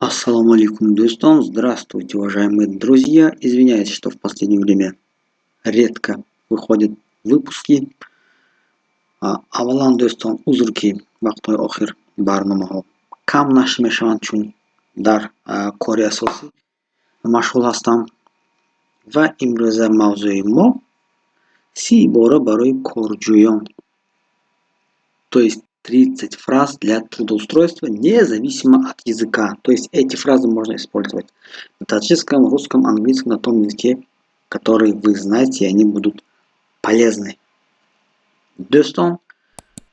Ассаламу алейкум, достон. Здравствуйте, уважаемые друзья. Извиняюсь, что в последнее время редко выходят выпуски. Авалан, достон, узр ки вақтҳои охир барномаҳо кам нашр мешаванд, чун дар кори асосӣ машғул ҳастам. Ва имрӯза мавзӯи мо 30 ибора барои корҷӯён. То есть 30 фраз для трудоустройства независимо от языка. То есть эти фразы можно использовать на таджикском, русском, английском, на том языке, который вы знаете, и они будут полезны. Достон,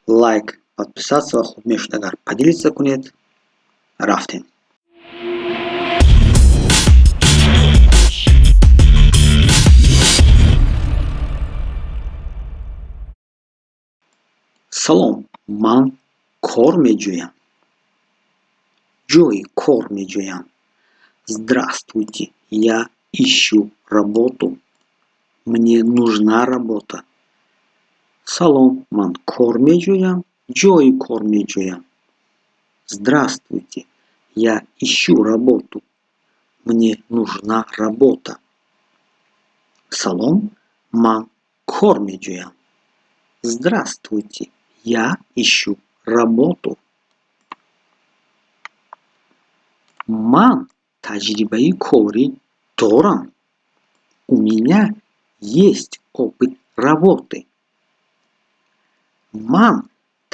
лайк, подписаться ва хуб мешуд агар поделиться кунед. Рафтем. Салом, ман кор меҷӯям. Ҷойи кор меҷӯям. Здравствуйте, я ищу работу. Мне нужна работа. Салом, ман кор меҷӯям. Ҷойи кор меҷӯям. Здравствуйте, я ищу работу. Мне нужна работа. Салом, ман кор меҷӯям. Здравствуйте, я ищу работу. Ман таҷрибаи корӣ дорам. У меня есть опыт работы. Ман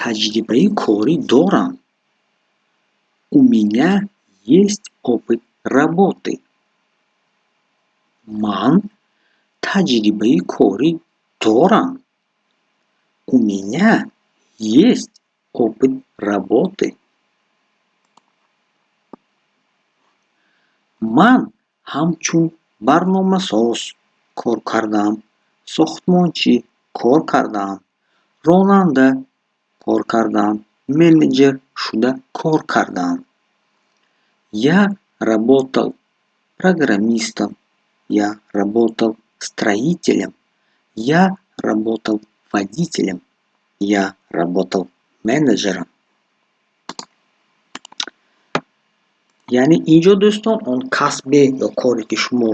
таҷрибаи корӣ дорам. У меня есть опыт работы. Ман таҷрибаи корӣ дорам. У меня есть опыт работы. Ман ҳамчун барномасоз кор кардам, сохтмончӣ кор кардам, ронанда кор кардам, менеҷер шуда кор кардам. Я работал программистом, я работал строителем, я работал водителем, я работал менеджером. яъне инҷо дӯстон он касбе ё коре ки шумо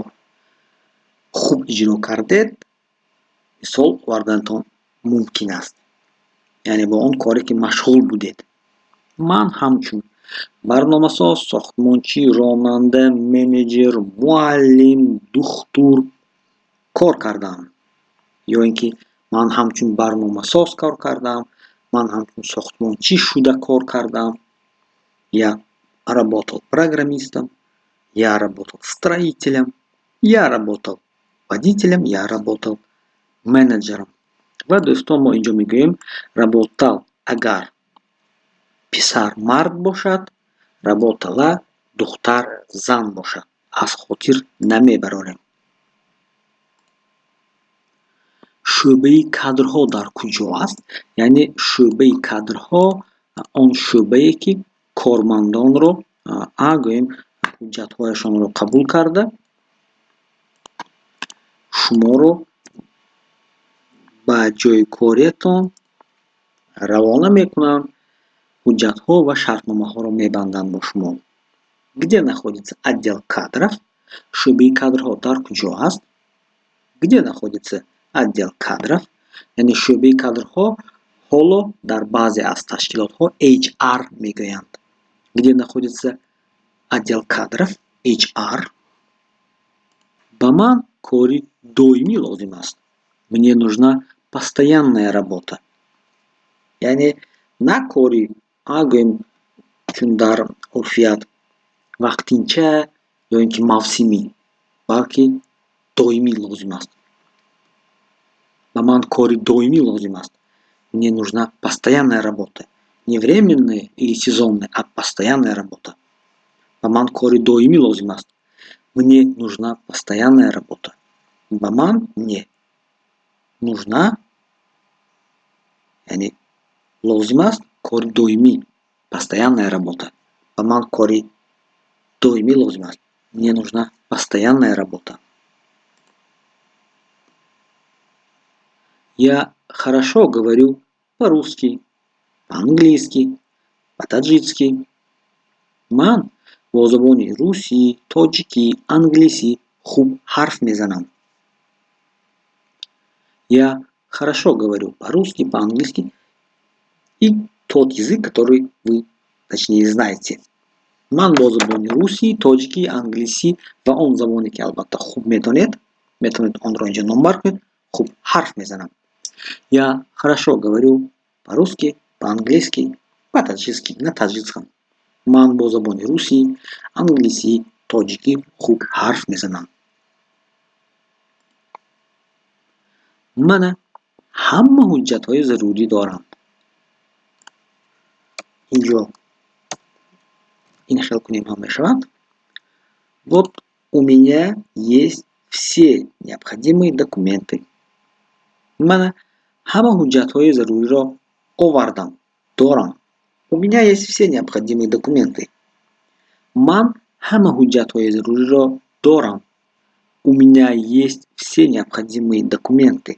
хуб иҷро кардед мисол оварданатон мумкин аст, яъне бо он коре ки машғул будед. Ман ҳамчун барномасоз, сохтмончӣ, ронанда, менеҷер, муаллим, духтур кор кардам. ё ин ки ман ҳамчун барномасоз кор кардам, ман ҳамчун сохтмончӣ шуда кор кардам, я работал программистом, я работал строителем, я работал водителем, я работал менеджером. Ва дӯстон мо инҷо мегӯем работал агар писар мард бошад, работала духтар зан бошад. Аз хотир намебарорем. шӯъбаи кадрҳо дар куҷо аст? Яъне шӯъбаи кадрҳо он шӯъбае ки кормандонро гӯем ҳуҷҷатҳояшонро қабул карда шуморо ба ҷойи кориятон равона мекунанд, ҳуҷҷатҳо ва шартномаҳоро мебанданд бо шумо. Где находится отдел кадров? Шӯъбаи кадрҳо дар куҷо аст? Где находится отдел кадров? Яъне шӯъбаи кадрҳо ҳоло дар баъзе аз ташкилотҳо HR мегӯянд. Где находится отдел кадров? HR. Ба ман кори доимӣ лозим аст. Мне нужна постоянная работа. Яъне на кори гӯем чун дар урфият вақтинча ё ин ки мавсимӣ, балки доимӣ лозим аст. Ба ман кори доимӣ лозим аст. Мне нужна постоянная работа. Не временная или сезонная, а постоянная работа. Ба ман кори доимӣ лозим аст. Мне нужна постоянная работа. Ба ман не нужна, яъне лозим аст кори доимӣ, постоянная работа. Ба ман кори доимӣ лозим аст. Мне нужна постоянная работа. Я хорошо говорю по-русски, по-английски, по-таджикски. Ман бо забони русӣ, тоҷикӣ, англисӣ хуб ҳарф мезанам. Я хорошо говорю по-русски, по-английски и тот язык, который вы, точнее, знаете. Ман бо забони русӣ, тоҷикӣ, англисӣ ва он забоне ки албатта хуб метавонед онро инҷо номбар кунед, хуб ҳарф мезанам. Я хорошо говорю по-русски, по-английски, по-таҷикски, на таҷикском. Ман бо забони русӣ, англисӣ, тоҷикӣ хуб ҳарф мезанам. Мана ҳама ҳуҷҷатҳои зарурӣ дорам. Инҷо ин хел кунем ҳам мешавад. Вот у меня есть все необходимые документы. Мана ҳама ҳуҷҷатҳои заруриро овардам, дорам. У меня есть все необходимые документы. Ман ҳама ҳуҷҷатҳои заруриро дорам. У меня есть все необходимые документы.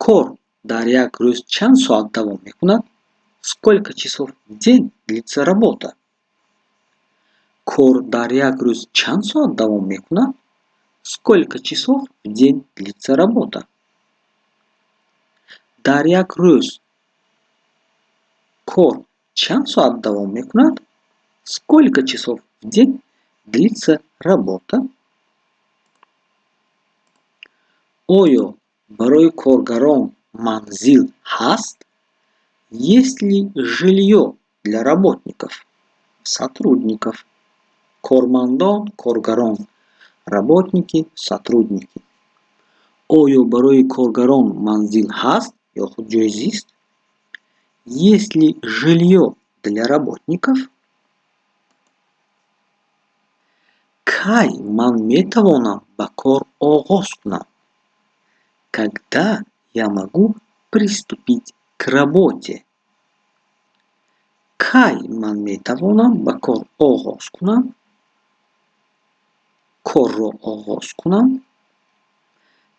Кор дар як рӯз чанд соат давом мекунад? Сколько часов в день длится работа? Кор дар як рӯз чанд соат давом мекунад? Сколько часов в день длится работа? Дар як рӯз кор чанд соат давом мекунад? Сколько часов в день длится работа? Оё барои коргарон манзил ҳаст? Есть ли жилье для работников, сотрудников? Кормандон, коргарон, работники, сотрудники. Оё барои коргарон манзил ҳаст ё худ ҷои зист? Есть ли жилье для работников? Кай ман метавонам ба кор оғоз кунам? Когда я могу приступить к работе? Кай ман метавонам ба кор оғоз кунам? Корро оғоз кунам?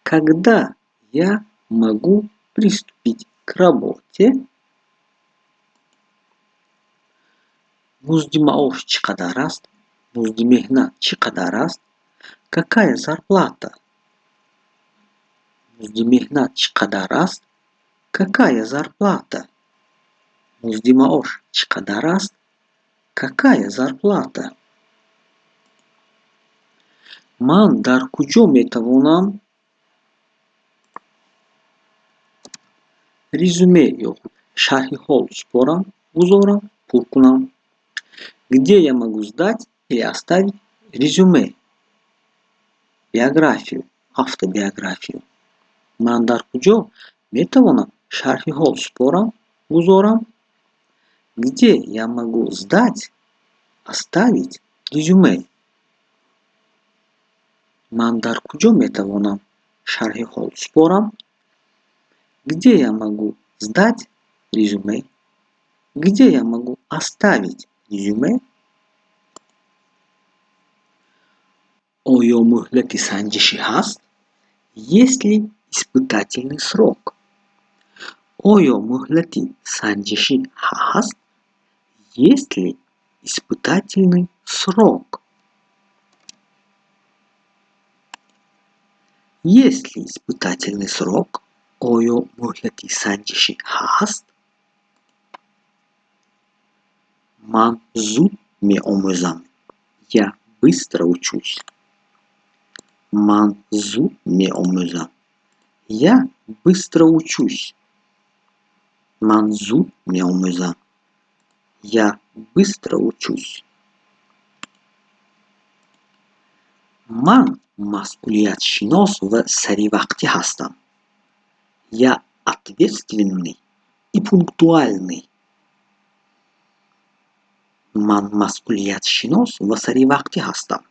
Когда я могу приступить к работе? Музди маош чӣ қадар аст? Музди меҳнат чӣ қадар аст? Какая зарплата? Музди меҳнат чӣ қадар аст? Какая зарплата? Музди маош чӣ қадар аст? Какая зарплата? Ман дар куҷо метавонам резюме ё шарҳи ҳол супорам, гузорам, пур кунам. Где я могу сдать или оставить резюме, биографию, автобиографию? Ман дар куҷо метавонам шарҳи ҳол супорам, гузорам. Где я могу сдать, оставить резюме? Ман дар куҷо метавонам шарҳи ҳол супорам? Где я могу сдать резюме? Где я могу оставить резюме? Оё муҳлати санҷишӣ ҳаст? Есть ли испытательный срок? Оё муҳлати санҷишӣ ҳаст? Есть ли испытательный срок? Есть ли испытательный срок? Оё муҳлати санҷишӣ ҳаст? Ман зуд меомӯзам. Я быстро учусь. Ман зуд меомӯзам. Я быстро учусь. Ман зуд меомӯзам. Я быстро учусь. Ман масъулиятшинос ва саривақтӣ ҳастам. Я ответственный и пунктуальный. Ман масъулиятшинос ва саривақтӣ ҳастам.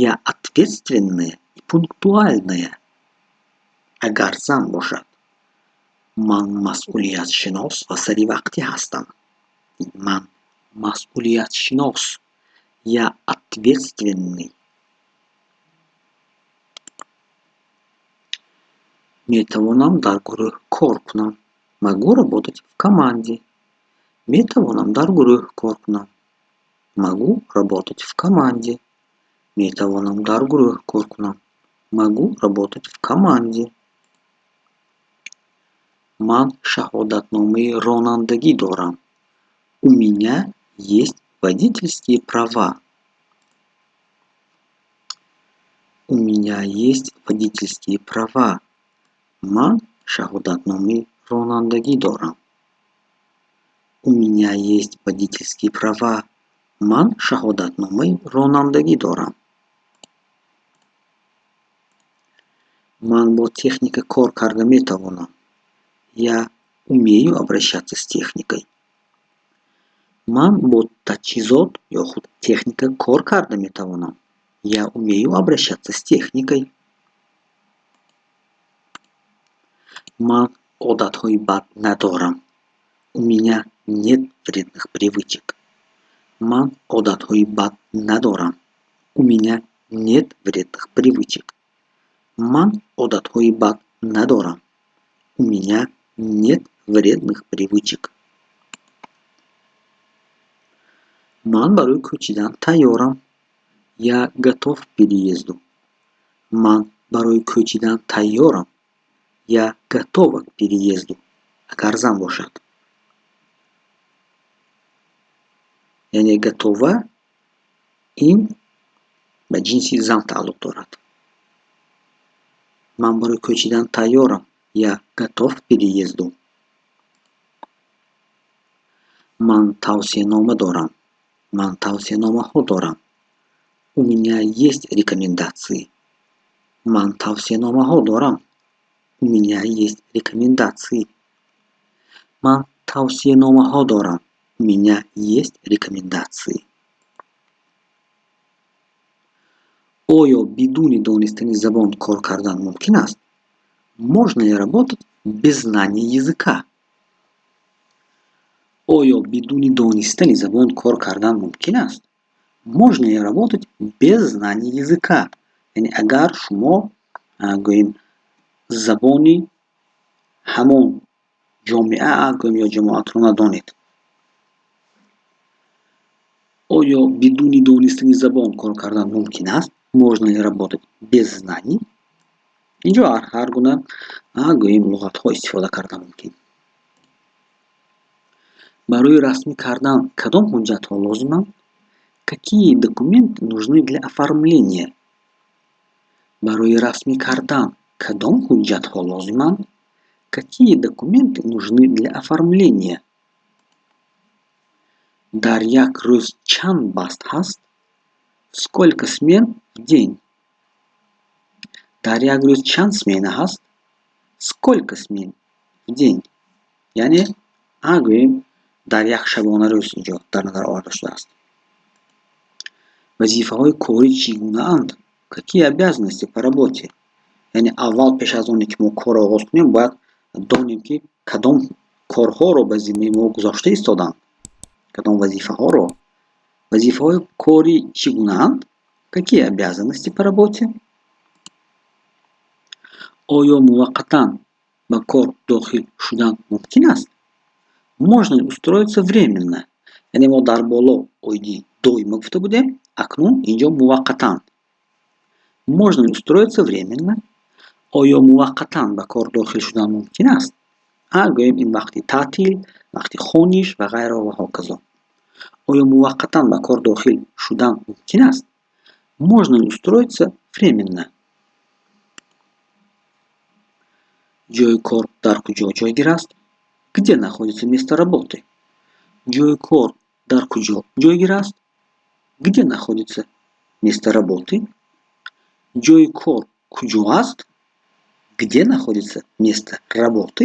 Я ответственная и пунктуальная. Агар зан бошад. Ман масъулиятшинос ва саривақтӣ ҳастам. Ман масъулиятшинос. Я ответственный. Метавонам дар гурӯҳ кор кунам. Могу работать в команде. Метавонам дар гурӯҳ кор кунам. Могу работать в команде. Метавонам дар гурӯҳ кор кунам. Могу работать в команде. Ман шаҳодатномаи ронандагӣ дорам. У меня есть водительские права. У меня есть водительские права. Ман шаҳодатномаи ронандагӣ дорам. У меня есть водительские права. Ман шаҳодатномаи ронандагӣ дорам. Ман бо техника кор карда метавонам. Я умею обращаться с техникой. Ман бо таҷҳизот ё худ техника кор карда метавонам. Я умею обращаться с техникой. Ман одатҳои бад надорам. У меня нет вредных привычек. Ман одатҳои бад надорам. У меня нет вредных привычек. Ман одатҳои бад надорам. У меня нет вредных привычек. Ман барои кӯчидан тайёрам. Я готов к переезду. Ман барои кӯчидан тайёрам. Я готова к переезду. Агар зан бошад. яъне готова ин ба ҷинси зан тааллуқ дорад. Ман барои кӯчидан тайёрам. Я готов к переезду. Ман тавсиянома дорам. Ман тавсияномаҳо дорам. У меня есть рекомендации. Ман тавсияномаҳо дорам. У меня есть рекомендации. Ман тавсияномаҳо дорам. У меня есть рекомендации. Оё бидуни донистани забон кор кардан мумкин аст? Можно ли работать без знания языка? Оё бидуни донистани забон кор кардан мумкин аст? Можно ли работать без знания языка? Яъне агар шумо гӯем забони ҳамон ҷомеаа гӯем ё ҷамоатро надонед. Оё бидуни донистани забон кор кардан мумкин аст? Можно ли работать без знаний? инҷо ҳар гуна гӯем луғатҳо истифода карда мумкин. Барои расмӣ кардан кадом ҳуҷҷатҳо лозиманд? Какие документы нужны для оформления? Барои расмӣ кардан кадом ҳуҷҷатҳо лозиманд? Какие документы нужны для оформления? Дар як рӯз чанд баст ҳаст? Сколько смен в день? Дар як рӯз чанд смена ҳаст? Сколько смен в день? яъне гӯем дар як шабонарӯз инҷо дар назар оварда шудааст. Вазифаҳои корӣ чӣ гунаанд? Какие обязанности по работе? яъне аввал пеш аз оне ки мо кор оғоз кунем, бояд донем ки кадом корҳоро ба зиммаи мо гузошта истоданд. Кадом вазифаҳоро? Вазифаҳои корӣ чӣ гунаанд? Какие обязанности по работе? Оё муваққатан ба кор дохил шудан мумкин аст? Можно ли устроиться временно? яъне мо дар боло оиди доимо гуфта будем, акнун инҷо муваққатан. Можно ли устроиться временно? Оё муваққатан ба кор дохил шудан мумкин аст? Гӯем ин вақти таътил, вақти хониш ва ғайро ва ҳоказо. Оё муваққатан ба кор дохил шудан мумкин аст? Можно ли устроиться временно? ҷойи кор дар куҷо ҷойгир аст? Где находится место работы? ҷойи кор дар куҷо ҷойгир аст? Где находится место работы? ҷойи кор куҷо аст? Где находится место работы?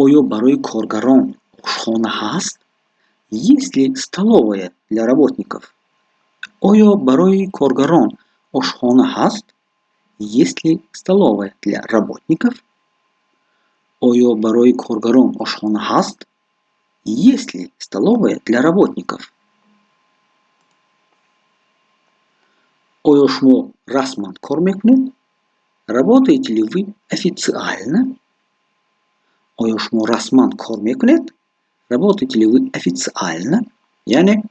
Оё барои коргарон ошхона ҳаст? Есть ли столовая для работников? Оё барои коргарон ошхона ҳаст? Есть ли столовая для работников? Оё барои коргарон ошхона ҳаст? Есть ли столовая для работников? Оё шумо расман кор мекунед? Работаете ли вы официально? Oya шумо расман кор мекунед? Работаете ли вы официально? Яъне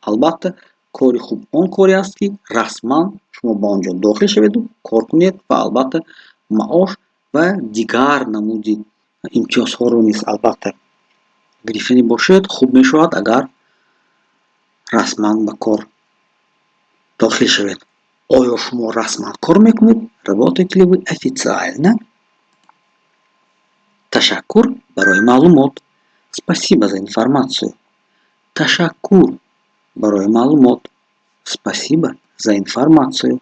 албатта кори хуб он коре аст ки расман шумо ба он ҷо дохил шаведу кор кунед ва албатта маош ва дигар намуди имтиёзҳоро низ албатта гирифтанӣ бошед, хуб мешавад агар расман ба кор дохил шавед. Оё шумо расман кор мекунед? Работаете ли вы официально? Ташаккур барои маълумот. Спасибо за информацию. Ташаккур барои маълумот. Спасибо за информацию.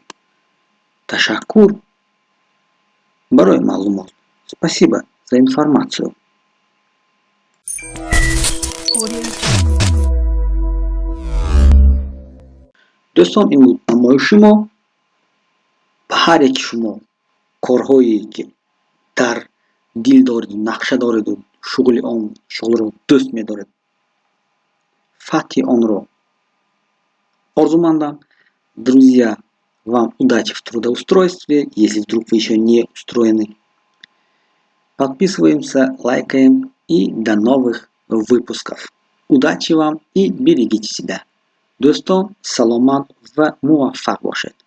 Ташаккур барои маълумот. Спасибо за информацию. дӯстон, ин буд намоиши мо. ба ҳар яки шумо корҳое ки дар дил дореду нақша дореду шуғлро дӯст медоред, фатҳи онро орзумандам. Друзья, вам удачи в трудоустройстве, если вдруг вы еще не устроены. Подписываемся, лайкаем и до новых выпусков. Удачи вам и берегите себя. Do'ston, salomat va muvaffaq bo'lishadi.